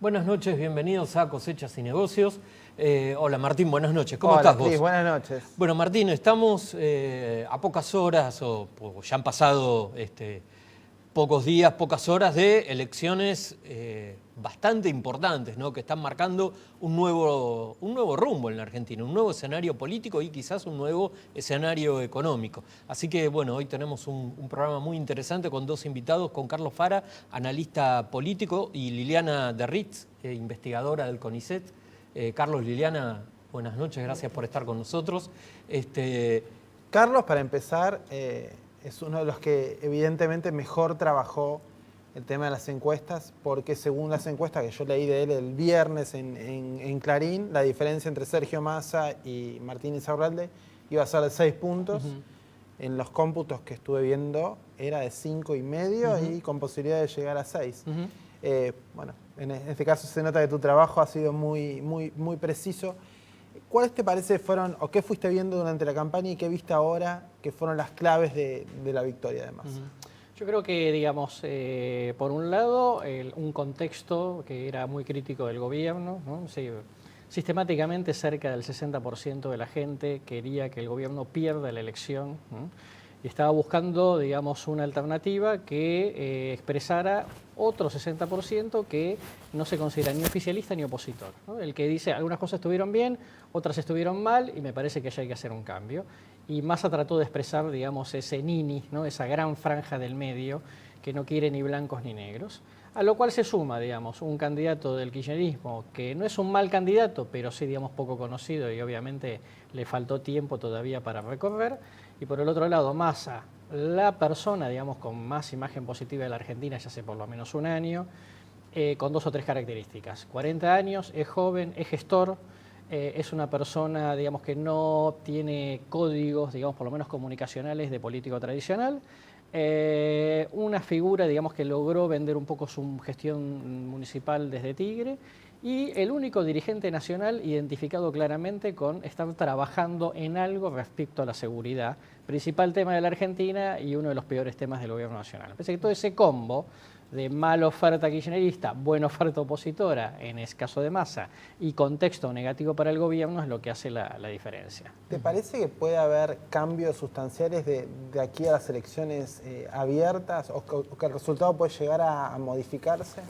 Buenas noches, bienvenidos a Cosechas y Negocios. Hola Martín, buenas noches. ¿Cómo Hola, estás vos? Cris, buenas noches. Bueno Martín, estamos a pocas horas, ya han pasado pocos días, pocas horas de elecciones bastante importantes, ¿no? Que están marcando un nuevo rumbo en la Argentina, un nuevo escenario político y quizás un nuevo escenario económico. Así que bueno, hoy tenemos un programa muy interesante con dos invitados, con Carlos Fara, analista político, y Liliana de Ritz, investigadora del CONICET. Carlos, Liliana, buenas noches, gracias por estar con nosotros. Carlos, para empezar, es uno de los que evidentemente mejor trabajó el tema de las encuestas, porque según las encuestas que yo leí de él el viernes en Clarín, la diferencia entre Sergio Massa y Martín Insaurralde iba a ser de 6 puntos. En los cómputos que estuve viendo era de 5,5 y con posibilidad de llegar a 6. Bueno, en este caso se nota que tu trabajo ha sido muy preciso. ¿Cuáles te parece fueron, o qué fuiste viendo durante la campaña y qué viste ahora que fueron las claves de la victoria de Massa? Yo creo que, digamos, por un lado, un contexto que era muy crítico del gobierno, ¿no? Sí, sistemáticamente cerca del 60% de la gente quería que el gobierno pierda la elección, ¿no? Y estaba buscando, digamos, una alternativa que expresara otro 60% que no se considera ni oficialista ni opositor, ¿no? El que dice algunas cosas estuvieron bien, otras estuvieron mal y me parece que ya hay que hacer un cambio. Y Massa trató de expresar, digamos, ese nini, ¿no? Esa gran franja del medio que no quiere ni blancos ni negros. A lo cual se suma, digamos, un candidato del kirchnerismo que no es un mal candidato, pero sí, digamos, poco conocido y obviamente le faltó tiempo todavía para recorrer. Y por el otro lado, Massa, la persona, digamos, con más imagen positiva de la Argentina ya hace por lo menos un año, con 2 o 3 características. 40 años, es joven, es gestor, es una persona, digamos, que no tiene códigos, digamos, por lo menos comunicacionales de político tradicional. Una figura, digamos, que logró vender un poco su gestión municipal desde Tigre, y el único dirigente nacional identificado claramente con estar trabajando en algo respecto a la seguridad, principal tema de la Argentina y uno de los peores temas del gobierno nacional. Parece que todo ese combo de mala oferta kirchnerista, buena oferta opositora, en el caso de Massa, y contexto negativo para el gobierno es lo que hace la diferencia. ¿Te parece que puede haber cambios sustanciales de aquí a las elecciones abiertas o que el resultado puede llegar a modificarse?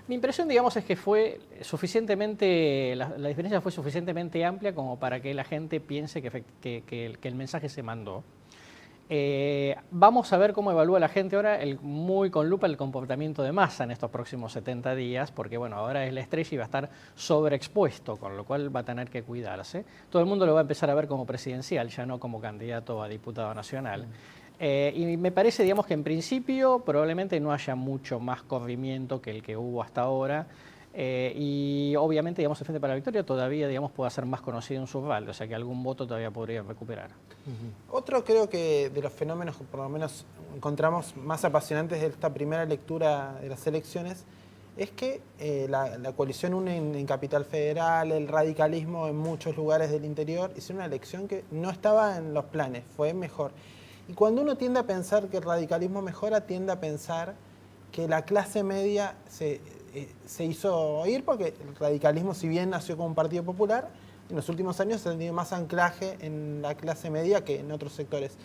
Mi impresión, digamos, es que fue suficientemente, la diferencia fue suficientemente amplia como para que la gente piense que el mensaje se mandó. Vamos a ver cómo evalúa la gente ahora, muy con lupa, el comportamiento de Massa en estos próximos 70 días, porque bueno, ahora es la estrella y va a estar sobreexpuesto, con lo cual va a tener que cuidarse. Todo el mundo lo va a empezar a ver como presidencial, ya no como candidato a diputado nacional. Y me parece, digamos, que en principio probablemente no haya mucho más corrimiento que el que hubo hasta ahora. Y obviamente, digamos, el Frente para la Victoria todavía, digamos, puede ser más conocido en su rol, o sea que algún voto todavía podría recuperar. Otro creo que de los fenómenos que por lo menos encontramos más apasionantes de esta primera lectura de las elecciones es que la coalición une en Capital Federal, el radicalismo en muchos lugares del interior, hicieron una elección que no estaba en los planes, fue mejor. Y cuando uno tiende a pensar que el radicalismo mejora, tiende a pensar que la clase media se hizo oír, porque el radicalismo, si bien nació como un partido popular, en los últimos años ha tenido más anclaje en la clase media que en otros sectores.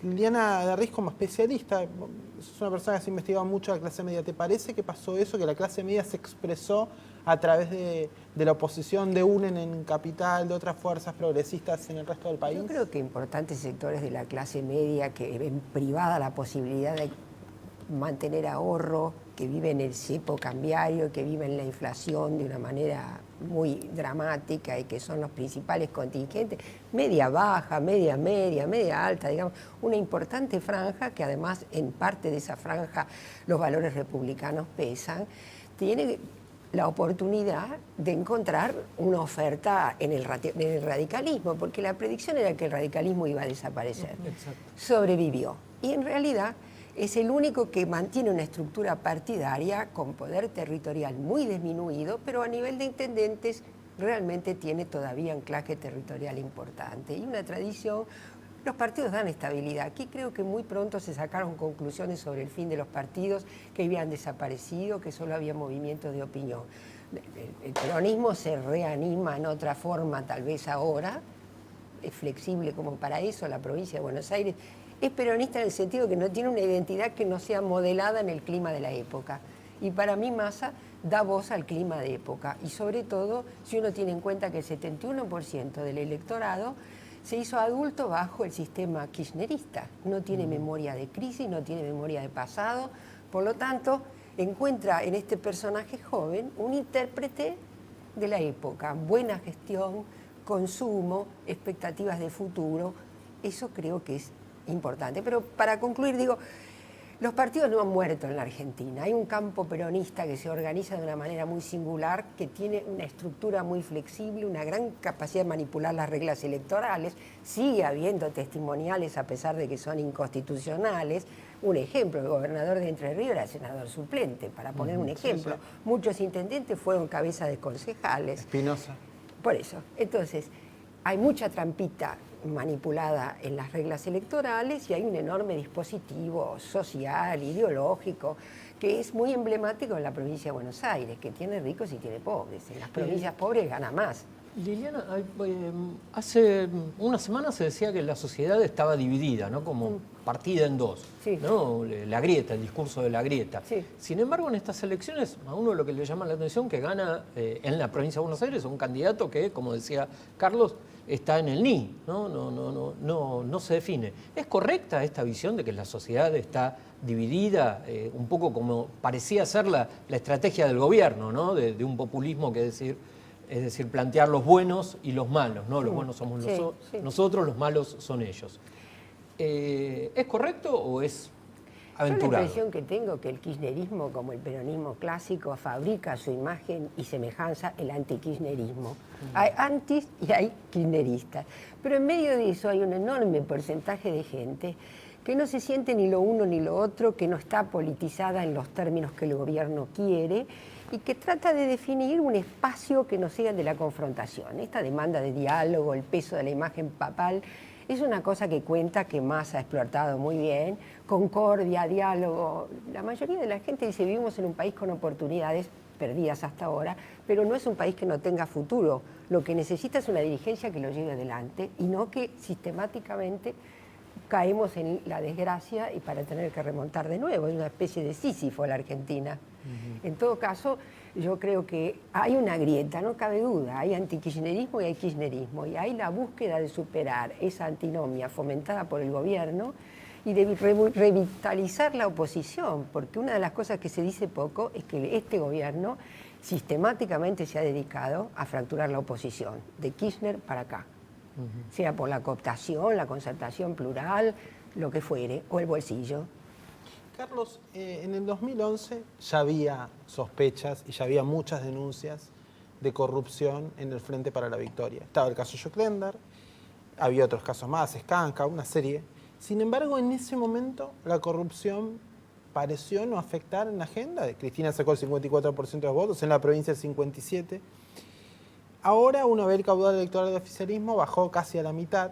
Liliana de Ritz, como especialista, es una persona que se ha investigado mucho la clase media. ¿Te parece que pasó eso, que la clase media se expresó a través de la oposición de UNEN en Capital, de otras fuerzas progresistas en el resto del país? Yo creo que importantes sectores de la clase media que ven privada la posibilidad de mantener ahorro, que viven el cepo cambiario, que viven la inflación de una manera muy dramática y que son los principales contingentes, media baja, media alta, digamos, una importante franja que además en parte de esa franja los valores republicanos pesan, tiene la oportunidad de encontrar una oferta en el radicalismo, porque la predicción era que el radicalismo iba a desaparecer. Exacto. Sobrevivió y en realidad es el único que mantiene una estructura partidaria con poder territorial muy disminuido, pero a nivel de intendentes realmente tiene todavía anclaje territorial importante y una tradición. Los partidos dan estabilidad. Aquí creo que muy pronto se sacaron conclusiones sobre el fin de los partidos, que habían desaparecido, que solo había movimientos de opinión. El peronismo se reanima en otra forma, tal vez ahora, es flexible como para eso, la provincia de Buenos Aires es peronista en el sentido que no tiene una identidad que no sea modelada en el clima de la época. Y para mí Massa da voz al clima de época. Y sobre todo, si uno tiene en cuenta que el 71% del electorado se hizo adulto bajo el sistema kirchnerista. No tiene memoria de crisis, no tiene memoria de pasado. Por lo tanto, encuentra en este personaje joven un intérprete de la época. Buena gestión, consumo, expectativas de futuro. Eso creo que es importante. Pero para concluir, digo, los partidos no han muerto en la Argentina. Hay un campo peronista que se organiza de una manera muy singular, que tiene una estructura muy flexible, una gran capacidad de manipular las reglas electorales. Sigue habiendo testimoniales a pesar de que son inconstitucionales. Un ejemplo, el gobernador de Entre Ríos era senador suplente, para poner un ejemplo. Sí, sí. Muchos intendentes fueron cabeza de concejales. Espinosa. Por eso. Entonces, hay mucha trampita manipulada en las reglas electorales y hay un enorme dispositivo social, ideológico, que es muy emblemático en la provincia de Buenos Aires, que tiene ricos y tiene pobres. En las provincias pobres gana más. Liliana, hace una semana se decía que la sociedad estaba dividida, ¿no? Como partida en dos, sí. ¿no? La grieta, el discurso de la grieta. Sí. Sin embargo, en estas elecciones, a uno lo que le llama la atención que gana en la provincia de Buenos Aires un candidato que, como decía Carlos, está en el ni, no se define. ¿Es correcta esta visión de que la sociedad está dividida, un poco como parecía ser la estrategia del gobierno, ¿no? De un populismo que es decir, plantear los buenos y los malos, ¿no? Los buenos somos nosotros, los malos son ellos. ¿Es correcto o es aventurado? Yo la impresión que tengo que el kirchnerismo, como el peronismo clásico, fabrica su imagen y semejanza el antikirchnerismo. Hay antis y hay kirchneristas. Pero en medio de eso hay un enorme porcentaje de gente que no se siente ni lo uno ni lo otro, que no está politizada en los términos que el gobierno quiere y que trata de definir un espacio que no sea el de la confrontación. Esta demanda de diálogo, el peso de la imagen papal, es una cosa que cuenta que Massa ha explotado muy bien, concordia, diálogo. La mayoría de la gente dice vivimos en un país con oportunidades perdidas hasta ahora, pero no es un país que no tenga futuro. Lo que necesita es una dirigencia que lo lleve adelante y no que sistemáticamente caemos en la desgracia y para tener que remontar de nuevo. Es una especie de Sísifo la Argentina. En todo caso, yo creo que hay una grieta, no cabe duda, hay antikirchnerismo y hay kirchnerismo, y hay la búsqueda de superar esa antinomia fomentada por el gobierno y de revitalizar la oposición, porque una de las cosas que se dice poco es que este gobierno sistemáticamente se ha dedicado a fracturar la oposición, de Kirchner para acá, sea por la cooptación, la concertación plural, lo que fuere, o el bolsillo. Carlos, en el 2011 ya había sospechas y ya había muchas denuncias de corrupción en el Frente para la Victoria. Estaba el caso Joclender, había otros casos más, Skanka, una serie. Sin embargo, en ese momento la corrupción pareció no afectar en la agenda. Cristina sacó el 54% de los votos, en la provincia el 57%. Ahora, una vez el caudal electoral del oficialismo bajó casi a la mitad.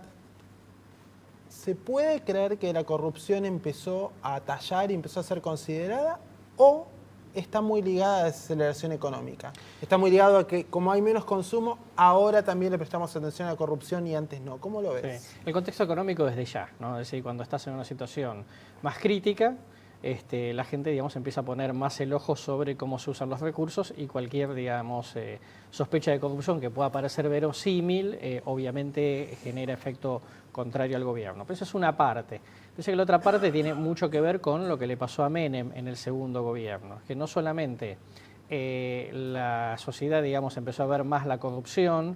¿Se puede creer que la corrupción empezó a tallar y empezó a ser considerada o está muy ligada a la desaceleración económica? Está muy ligado a que como hay menos consumo, ahora también le prestamos atención a la corrupción y antes no. ¿Cómo lo ves? Sí. El contexto económico desde ya, ¿no? Es decir, cuando estás en una situación más crítica, la gente, digamos, empieza a poner más el ojo sobre cómo se usan los recursos y cualquier, digamos, sospecha de corrupción que pueda parecer verosímil, obviamente genera efecto contrario al gobierno. Pero eso es una parte. Dice que la otra parte tiene mucho que ver con lo que le pasó a Menem en el segundo gobierno, que no solamente la sociedad, digamos, empezó a ver más la corrupción,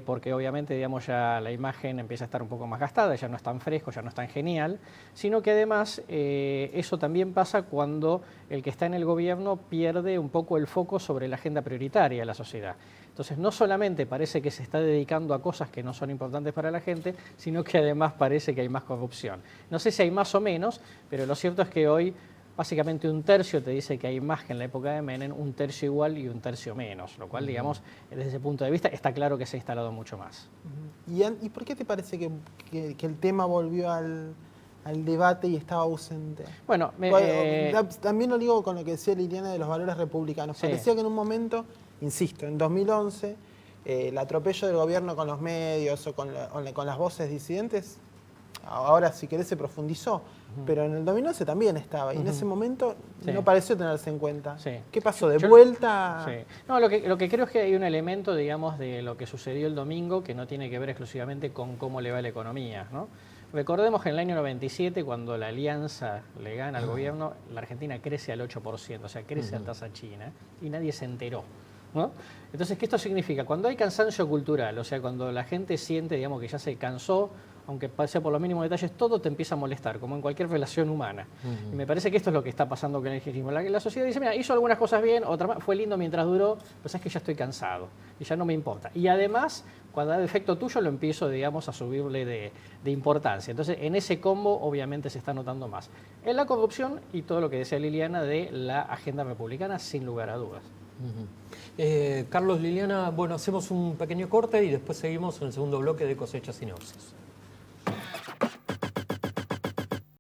porque obviamente, digamos, ya la imagen empieza a estar un poco más gastada, ya no es tan fresco, ya no es tan genial, sino que además eso también pasa cuando el que está en el gobierno pierde un poco el foco sobre la agenda prioritaria de la sociedad. Entonces, no solamente parece que se está dedicando a cosas que no son importantes para la gente, sino que además parece que hay más corrupción. No sé si hay más o menos, pero lo cierto es que hoy básicamente un tercio te dice que hay más que en la época de Menem, un tercio igual y un tercio menos, lo cual, digamos, desde ese punto de vista está claro que se ha instalado mucho más. ¿Y por qué te parece que el tema volvió al debate y estaba ausente? Bueno, también lo digo con lo que decía Liliana de los valores republicanos. Sí. Parecía que en un momento insisto, en 2011 el atropello del gobierno con los medios o con las voces disidentes, ahora si querés se profundizó, pero en el 2011 también estaba, y en ese momento no pareció tenerse en cuenta. Sí. ¿Qué pasó? ¿De vuelta? Sí. No, lo que creo es que hay un elemento, digamos, de lo que sucedió el domingo que no tiene que ver exclusivamente con cómo le va la economía, ¿no? Recordemos que en el año 97, cuando la alianza le gana al gobierno, la Argentina crece al 8%, o sea, crece a tasa china, y nadie se enteró, ¿no? Entonces, ¿qué esto significa? Cuando hay cansancio cultural, o sea, cuando la gente siente, digamos, que ya se cansó, aunque pase por los mínimos detalles, todo te empieza a molestar, como en cualquier relación humana. Y me parece que esto es lo que está pasando con el kirchnerismo. La sociedad dice, mira, hizo algunas cosas bien, otras más, fue lindo mientras duró, pues es que ya estoy cansado y ya no me importa. Y además, cuando da defecto tuyo, lo empiezo, digamos, a subirle de importancia. Entonces, en ese combo, obviamente, se está notando más. En la corrupción y todo lo que decía Liliana de la agenda republicana, sin lugar a dudas. Carlos, Liliana, bueno, hacemos un pequeño corte y después seguimos en el segundo bloque de Cosechas y Negocios.